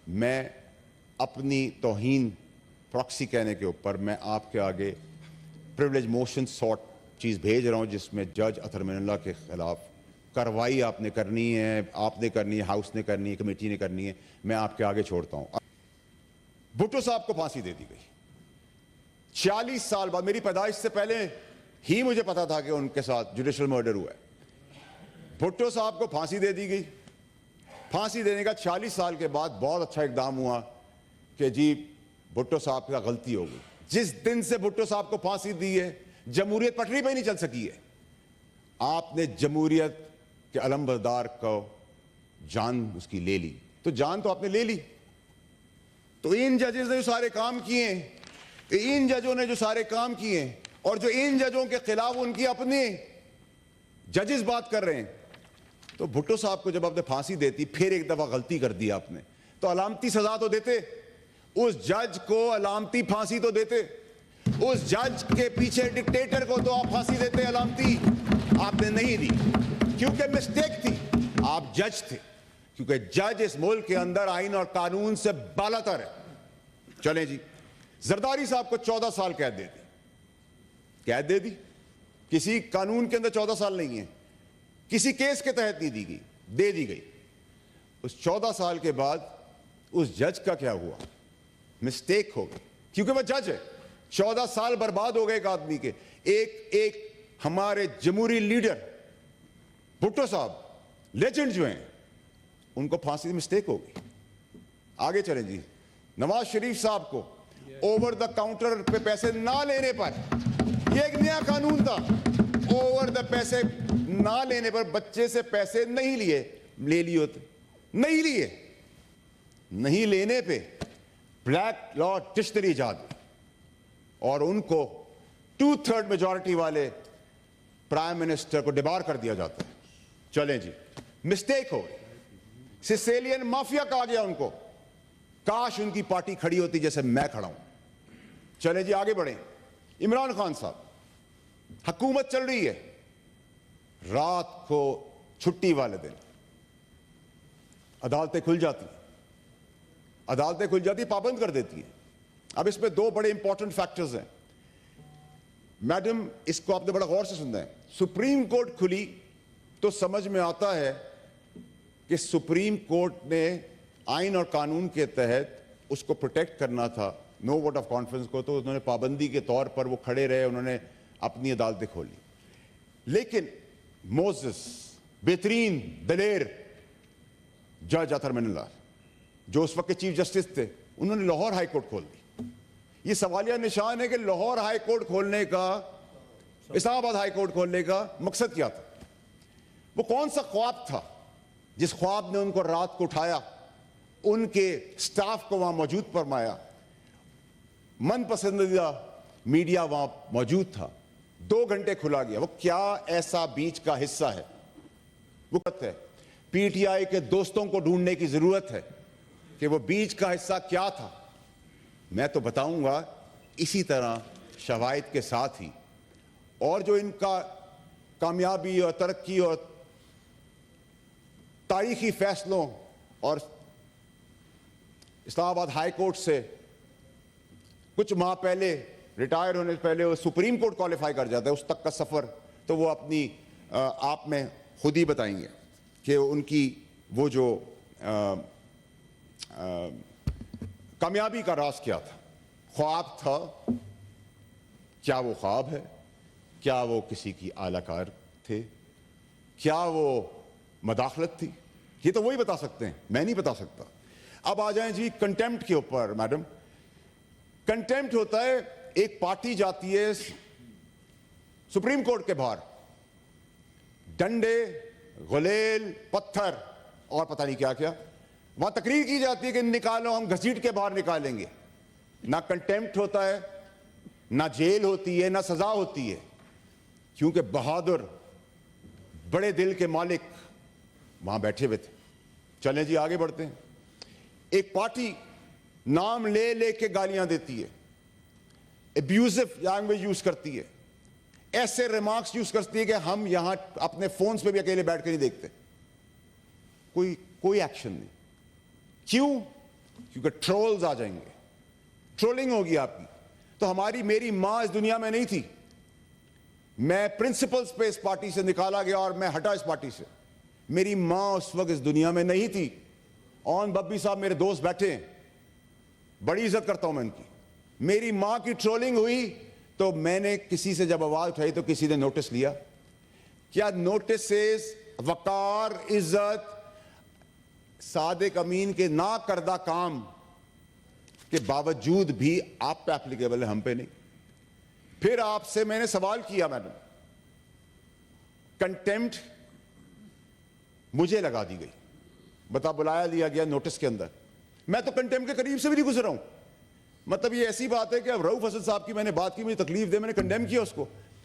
میں اپنی توہین پراکسی کہنے کے اوپر میں آپ کے آگے پریولیج موشن سارٹ چیز بھیج رہا ہوں، جس میں جج اطہر من اللہ کے خلاف کارروائی آپ نے کرنی ہے، ہاؤس نے کرنی ہے، کمیٹی نے کرنی ہے. میں آپ کے آگے چھوڑتا ہوں. بھٹو صاحب کو پھانسی دے دی گئی 46 سال بعد. میری پیدائش سے پہلے ہی مجھے پتا تھا کہ ان کے ساتھ جوڈیشل مرڈر ہوا ہے. بھٹو صاحب کو پھانسی دے دی گئی. پھانسی دینے کا 46 سال کے بعد بہت اچھا اقدام ہوا کہ جی بھٹو صاحب کا غلطی ہو گئی. جس دن سے بھٹو صاحب کو پھانسی دی ہے جمہوریت پٹری پہ نہیں چل سکی ہے. آپ نے جمہوریت کے علم بردار کو جان اس کی لے لی، تو جان تو آپ نے لے لی. تو ان ججز نے جو سارے کام کیے ہیں، ان ججوں نے جو سارے کام کیے ہیں، اور جو ان ججوں کے خلاف ان کی اپنے ججز بات کر رہے ہیں، تو بھٹو صاحب کو جب آپ نے پھانسی دیتی، پھر ایک دفعہ غلطی کر دی آپ نے، تو علامتی سزا تو دیتے. اس جج کو علامتی پھانسی تو دیتے. اس جج کے پیچھے ڈکٹیٹر کو تو آپ پھانسی دیتے علامتی. آپ نے نہیں دی کیونکہ مسٹیک تھی. آپ جج تھے، کیونکہ جج اس ملک کے اندر آئین اور قانون سے بالاتر ہے. چلیں جی، زرداری صاحب کو 14 سال قید دے دی. قید دے دی، کسی قانون کے اندر 14 سال نہیں ہے، کسی کیس کے تحت نہیں دی گئی، دے دی گئی. اس 14 سال کے بعد اس جج کا کیا ہوا؟ مسٹیک ہو گئی، کیونکہ وہ جج ہے. 14 سال برباد ہو گئے ایک آدمی کے. ایک ہمارے جمہوری لیڈر بھٹو صاحب لیجنڈ جو ہیں، ان کو پھانسی دی، مسٹیک ہو گئی. آگے چلیں جی. نواز شریف صاحب کو اوور دا کاؤنٹر پہ پیسے نہ لینے پر، یہ ایک نیا قانون تھا، اوور دا پیسے نہ لینے پر بچے سے پیسے نہیں لیے، لے لیے ہوتے، نہیں لیے، نہیں لینے پہ بلیک لا ڈکشنری ایجاد ہوئی اور ان کو 2/3 میجورٹی والے پرائم منسٹر کو ڈبار کر دیا جاتا ہے. چلیں جی، مسٹیک ہو گئی. سیسیلین مافیا کہا گیا ان کو. کاش ان کی پارٹی کھڑی ہوتی جیسے میں کھڑا ہوں. چلیں جی آگے بڑھیں. عمران خان صاحب، حکومت چل رہی ہے، رات کو چھٹی والے دن عدالتیں کھل جاتی ہیں، عدالتیں کھل جاتی، پابند کر دیتی ہیں. اب اس میں 2 بڑے امپورٹنٹ فیکٹرز ہیں میڈم، اس کو آپ نے بڑا غور سے سننا ہے. سپریم کورٹ کھلی تو سمجھ میں آتا ہے کہ سپریم کورٹ نے آئین اور قانون کے تحت اس کو پروٹیکٹ کرنا تھا، نو ووٹ آف کانفیڈنس کو، تو انہوں نے پابندی کے طور پر وہ کھڑے رہے، انہوں نے اپنی عدالتیں کھولی. لیکن موزس، بہترین دلیر جج اطہر من اللہ، جو اس وقت کے چیف جسٹس تھے، انہوں نے لاہور ہائی کورٹ کھول دی. یہ سوالیہ نشان ہے کہ لاہور ہائی کورٹ کھولنے کا، اسلام آباد ہائی کورٹ کھولنے کا مقصد کیا تھا؟ وہ کون سا خواب تھا جس خواب نے ان کو رات کو اٹھایا، ان کے سٹاف کو وہاں موجود فرمایا، من پسندیدہ میڈیا وہاں موجود تھا، 2 گھنٹے کھلا گیا. وہ کیا ایسا بیچ کا حصہ ہے؟ وہ ہے پی ٹی آئی کے دوستوں کو ڈھونڈنے کی ضرورت ہے کہ وہ بیچ کا حصہ کیا تھا. میں تو بتاؤں گا اسی طرح شواہد کے ساتھ ہی، اور جو ان کا کامیابی اور ترقی اور تاریخی فیصلوں اور اسلام آباد ہائی کورٹ سے کچھ ماہ پہلے ریٹائر ہونے سے پہلے وہ سپریم کورٹ کوالیفائی کر جاتا ہے، اس تک کا سفر تو وہ اپنی آپ میں خود ہی بتائیں گے کہ ان کی وہ جو کامیابی کا راز کیا تھا. خواب تھا، کیا وہ خواب ہے؟ کیا وہ کسی کی اعلی کار تھے؟ کیا وہ مداخلت تھی؟ یہ تو وہی بتا سکتے ہیں، میں نہیں بتا سکتا. اب آ جائیں جی کنٹیمپٹ کے اوپر. میڈم، کنٹیمپٹ ہوتا ہے ایک پارٹی جاتی ہے سپریم کورٹ کے باہر، ڈنڈے، غلیل، پتھر اور پتہ نہیں کیا کیا، وہاں تقریر کی جاتی ہے کہ نکالو، ہم گھسیٹ کے باہر نکالیں گے. نہ کنٹیمپٹ ہوتا ہے، نہ جیل ہوتی ہے، نہ سزا ہوتی ہے، کیونکہ بہادر بڑے دل کے مالک وہاں بیٹھے ہوئے تھے. چلیں جی آگے بڑھتے ہیں. ایک پارٹی نام لے لے کے گالیاں دیتی ہے، ابیوزو لینگویج یوز کرتی ہے، ایسے ریمارکس یوز کرتی ہے کہ ہم یہاں اپنے فونز پہ بھی اکیلے بیٹھ کے نہیں دیکھتے. کوئی ایکشن نہیں. کیوں؟ کیونکہ ٹرولز آ جائیں گے, ٹرولنگ ہوگی آپ کی. تو میری ماں اس دنیا میں نہیں تھی, میں پرنسپلز پہ اس پارٹی سے نکالا گیا اور میں ہٹا اس پارٹی سے. میری ماں اس وقت اس دنیا میں نہیں تھی. اون ببی صاحب میرے دوست بیٹھے ہیں, بڑی عزت کرتا ہوں میں ان کی. میری ماں کی ٹرولنگ ہوئی تو میں نے کسی سے جب آواز اٹھائی تو کسی نے نوٹس لیا. کیا نوٹسز وقار, عزت, صادق امین کے نا کردہ کام کے باوجود بھی آپ پہ اپلیکیبل ہے, ہم پہ نہیں. پھر آپ سے میں نے سوال کیا, میڈم, کنٹیمپٹ مجھے لگا دی گئی, بلایا لیا گیا نوٹس کے اندر. میں تو کنٹیمپٹ کے قریب سے بھی نہیں گزرا ہوں. مطلب یہ ایسی بات ہے کہ اب رؤف اسد صاحب کی میں نے بات کی, مجھے تکلیف دے, میں نے کنڈیم کیا اس کو,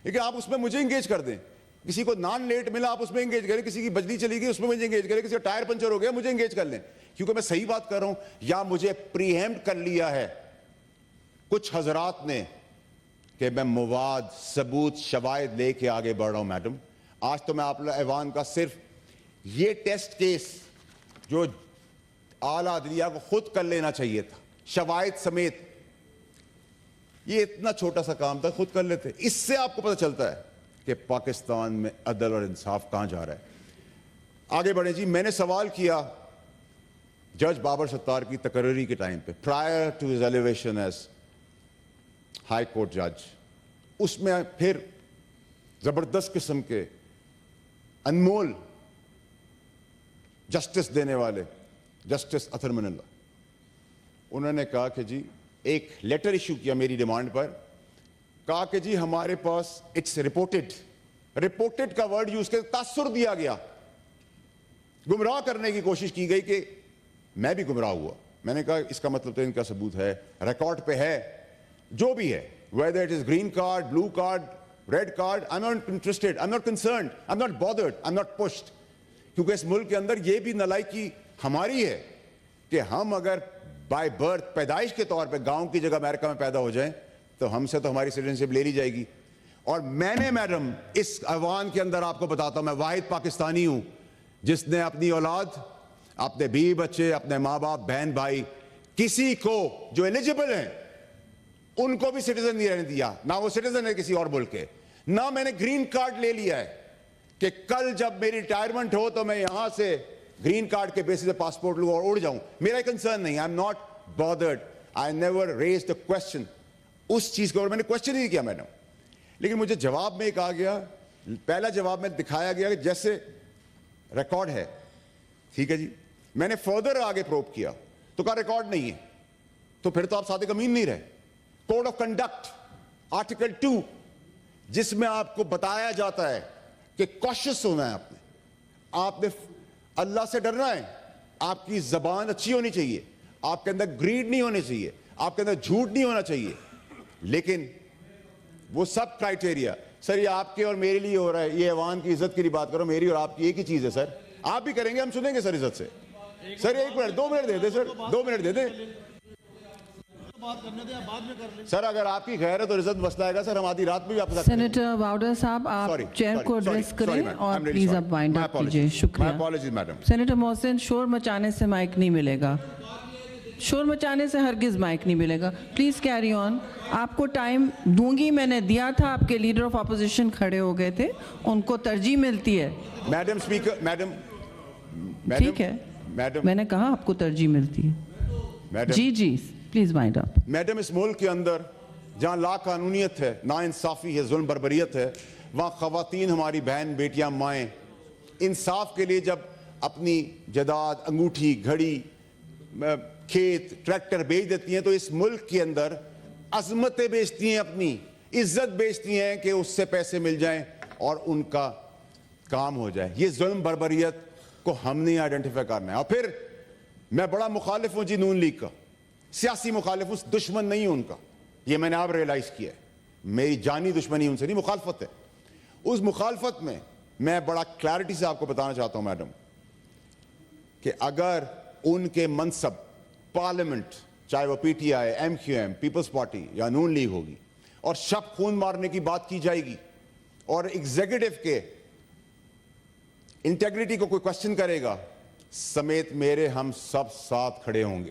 لیکن آپ اس میں مجھے انگیج کر دیں. کسی کو نان لیٹ ملا آپ اس میں انگیج کریں, کسی کی بجلی چلی گئی اس میں مجھے انگیج کریں, کسی کا ٹائر پنچر ہو گیا مجھے انگیج کر لیں, کیونکہ میں صحیح بات کر رہا ہوں. یا مجھے پریمپٹ کر لیا ہے کچھ حضرات نے کہ میں مواد, ثبوت, شواہد لے کے آگے بڑھ رہا ہوں. میڈم, آج تو میں آپ ایوان کا صرف یہ ٹیسٹ کیس جو اعلیٰ عدلیہ کو خود کر لینا چاہیے تھا شواہد سمیت, یہ اتنا چھوٹا سا کام تھا, خود کر لیتے. اس سے آپ کو پتہ چلتا ہے کہ پاکستان میں عدل اور انصاف کہاں جا رہا ہے. آگے بڑھیں جی. میں نے سوال کیا جج بابر ستار کی تقرری کے ٹائم پہ, prior to his elevation as high court جج. اس میں پھر زبردست قسم کے انمول جسٹس دینے والے جسٹس اطہر من اللہ, انہوں نے کہا کہ جی ایک لیٹر ایشو کیا میری ڈیمانڈ پر, کہا کہ جی ہمارے پاس اٹس رپورٹڈ کا ورڈ یوز کر تاثر دیا گیا, گمراہ کرنے کی کوشش کی گئی کہ میں بھی گمراہ ہوا. میں نے کہا اس کا مطلب تو ان کا ثبوت ہے, ریکارڈ پہ ہے, جو بھی ہے, whether it is green card, blue card, red card, I'm not interested, I'm not concerned, I'm not bothered, I'm not pushed. کیونکہ اس ملک کے اندر یہ بھی نالائکی ہماری ہے کہ ہم اگر بائی برتھ, پیدائش کے طور پہ گاؤں کی جگہ امریکہ میں پیدا ہو جائیں تو ہم سے تو ہماری سٹیزنشپ لے لی جائے گی. اور میں نے میڈم اس ایوان کے اندر آپ کو بتاتا ہوں, میں واحد پاکستانی ہوں جس نے اپنی اولاد, اپنے بیوی بچے, اپنے ماں باپ, بہن بھائی, کسی کو جو ایلیجیبل ہیں ان کو بھی سٹیزن نہیں رہنے دیا. نہ وہ سٹیزن ہے کسی اور ملک کے, نہ میں نے گرین کارڈ لے لیا ہے کہ کل جب میری ریٹائرمنٹ ہو تو میں یہاں سے گرین کارڈ کے بیسس پہ پاسپورٹ لوں اور اڑ جاؤں. میرا کنسرن نہیں, I am not bothered, I never raised a question اس چیز کے اوپر. میں نے کوشچن ہی کیا میڈم, لیکن مجھے جواب میں کہا گیا, پہلا جواب میں دکھایا گیا کہ جیسے ریکارڈ ہے, ٹھیک ہے جی. میں نے فردر آگے پروب کیا تو کہا ریکارڈ نہیں ہے, تو پھر تو آپ صادق امین نہیں رہے. کوڈ آف کنڈکٹ آرٹیکل 2 جس میں آپ کو بتایا جاتا ہے کہ کوشش ہونا ہے, آپ نے اللہ سے ڈرنا ہے, آپ کی زبان اچھی ہونی چاہیے, آپ کے اندر گریڈ نہیں ہونے چاہیے, آپ کے اندر جھوٹ نہیں ہونا چاہیے. لیکن وہ سب کرائٹیریا سر یہ آپ کے اور میرے لیے ہو رہا ہے, یہ ایوان کی عزت کی نہیں بات کرو, میری اور آپ کی ایک ہی چیز ہے سر. آپ بھی کریں گے, ہم سنیں گے سر عزت سے. سر 1 منٹ 2 منٹ دے دیں سر, 2 منٹ دے دیں سر. اگر آپ کی خیر ہے تو عزت مسئلہ آئے گا سر, ہم آدھی رات میں بھی آپ کے ساتھ. سینیٹر باؤڈر صاحب آپ چیئر کو ایڈریس کریں اور پلیز اب وائنڈ اپ کیجئے. شکریہ. سینیٹر محسن, شور مچانے سے مائک نہیں ملے گا, شور مچانے سے ہرگز مائک نہیں ملے گا. Please carry on. آپ کو ٹائم دوں گی, میں نے دیا تھا, آپ کے لیڈر آف اپوزیشن کھڑے ہو گئے تھے, ان کو ترجیح ملتی ہے. میڈم اسپیکر, میڈم ٹھیک ہے, میں نے کہا آپ کو ترجیح ملتی ہے. جی جی پلیز وائنڈ اپ. میڈم اس ملک کے اندر جہاں لا قانونیت ہے, نا انصافی ہے, ظلم بربریت ہے, وہاں خواتین ہماری بہن بیٹیاں مائیں انصاف کے لیے جب اپنی جائیداد, انگوٹھی, گھڑی, کھیت, ٹریکٹر بیچ دیتی ہیں تو اس ملک کے اندر عظمتیں بیچتی ہیں, اپنی عزت بیچتی ہیں کہ اس سے پیسے مل جائیں اور ان کا کام ہو جائے. یہ ظلم بربریت کو ہم نے آئیڈینٹیفائی کرنا ہے. اور پھر میں بڑا مخالف ہوں جی نون لیگ کا, سیاسی مخالف ہوں, دشمن نہیں ہوں ان کا, یہ میں نے اب ریلائز کیا ہے. میری جانی دشمنی ان سے نہیں, مخالفت ہے. اس مخالفت میں میں بڑا کلیئرٹی سے آپ کو بتانا چاہتا ہوں میڈم کہ اگر ان کے منصب پارلیمنٹ, چاہے وہ P T I, M Q M, Peoples Party یا نون لیگ ہوگی, اور شب خون مارنے کی بات کی جائے گی اور ایگزیکٹو کے انٹیگریٹی کو کوئی کوشچن کرے گا, سمیت میرے ہم سب ساتھ کھڑے ہوں گے.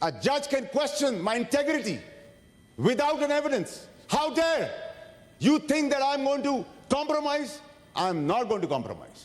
a judge can question my integrity without an evidence? How dare you think that I'm going to compromise? I'm not going to compromise.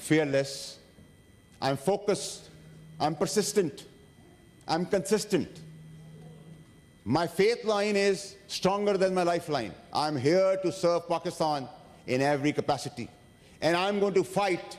fearless, I'm focused, I'm persistent, I'm consistent. My faith line is stronger than my lifeline. I'm here to serve Pakistan in every capacity, and I'm going to fight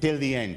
till the end.